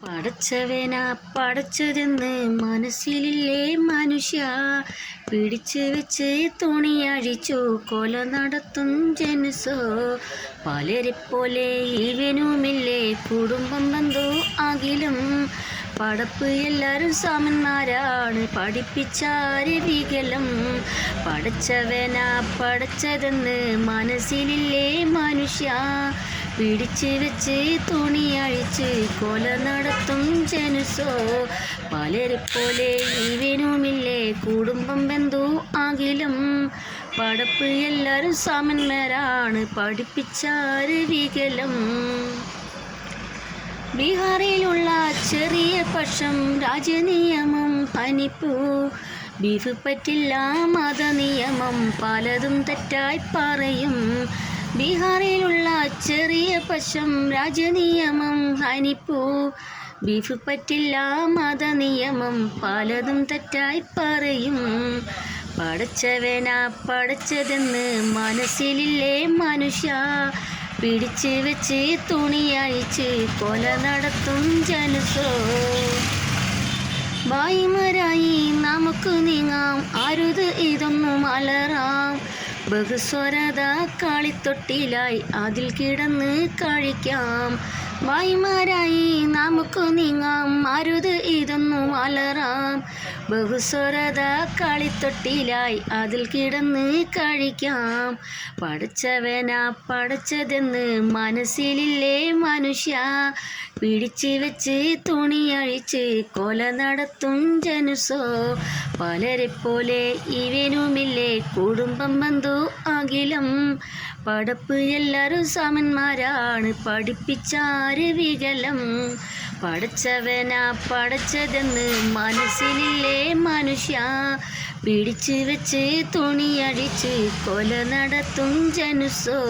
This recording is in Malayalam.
പടച്ചവനാ പടച്ചതെന്ന് മനസ്സിലില്ലേ മനുഷ്യ, പിടിച്ചു വെച്ച് തുണിയഴിച്ചു കൊല നടത്തും ജനുസോ. പലരെപ്പോലെ ഇവനുമില്ലേ കുടുംബം ബന്ധു അഖിലും, പടപ്പ് എല്ലാവരും സമന്മാരാണ് പഠിപ്പിച്ചാര് വികലം. പടച്ചവനാ പടച്ചതെന്ന് മനസ്സിലില്ലേ മനുഷ്യ, പിടിച്ചു വെച്ച് തുണിയഴിച്ച് കൊല നടത്തും ജനുസോ. പലരെപ്പോലെ ഇവനുമില്ലേ കുടുംബം ബന്ധു അഖിലും, പടപ്പ് എല്ലാവരും സമന്മാരാണ് പഠിപ്പിച്ചാര് വികലം. ബീഹാറിലുള്ള ചെറിയ പക്ഷം രാജ്യനിയമം ഹനിപ്പു, ബീഫ് പറ്റില്ല മതനിയമം പലതും തെറ്റായി പറയും. ബീഹാറിലുള്ള ചെറിയ പക്ഷം രാജ്യനിയമം ഹനിപ്പു, ബീഫ് പറ്റില്ല മതനിയമം പലതും തെറ്റായി പറയും. പടച്ചവനാ പടച്ചതെന്ന് മനസ്സിലില്ലേ മനുഷ്യ, പിടിച്ചു വെച്ച് തുണിയഴിച്ച് കൊല നടത്തും ജനുസോ. ഭായിമാരായി നമുക്ക് നീങ്ങാം, അരുത് ഇതൊന്നും അലറാം. ബഹുസ്വരത കളിത്തൊട്ടിലായി അതിൽ കിടന്ന് കഴിക്കാം. ഭായിമാരായി നമുക്ക് നീങ്ങാം, അരുത് ഇതൊന്നും അലറാം. ബഹുസ്വരത കളിത്തൊട്ടിലായി അതിൽ കിടന്ന് കഴിക്കാം. പടച്ചവനാ പടച്ചതെന്ന് മനസ്സിലില്ലേ മനുഷ്യ, പിടിച്ചു വെച്ച് തുണിയഴിച്ച് കൊല നടത്തും ജനുസോ. പലരെപ്പോലെ ഇവനുമില്ലേ കുടുംബം ബന്ധു അഖിലും, പടപ്പ് എല്ലാവരും സമന്മാരാണ് പഠിപ്പിച്ചാര് വികലം. പടച്ചവനാ പടച്ചതെന്ന് മനസ്സിലില്ലേ മനുഷ്യ, പിടിച്ചു വെച്ച് തുണിയഴിച്ച് കൊല നടത്തും ജനുസോ.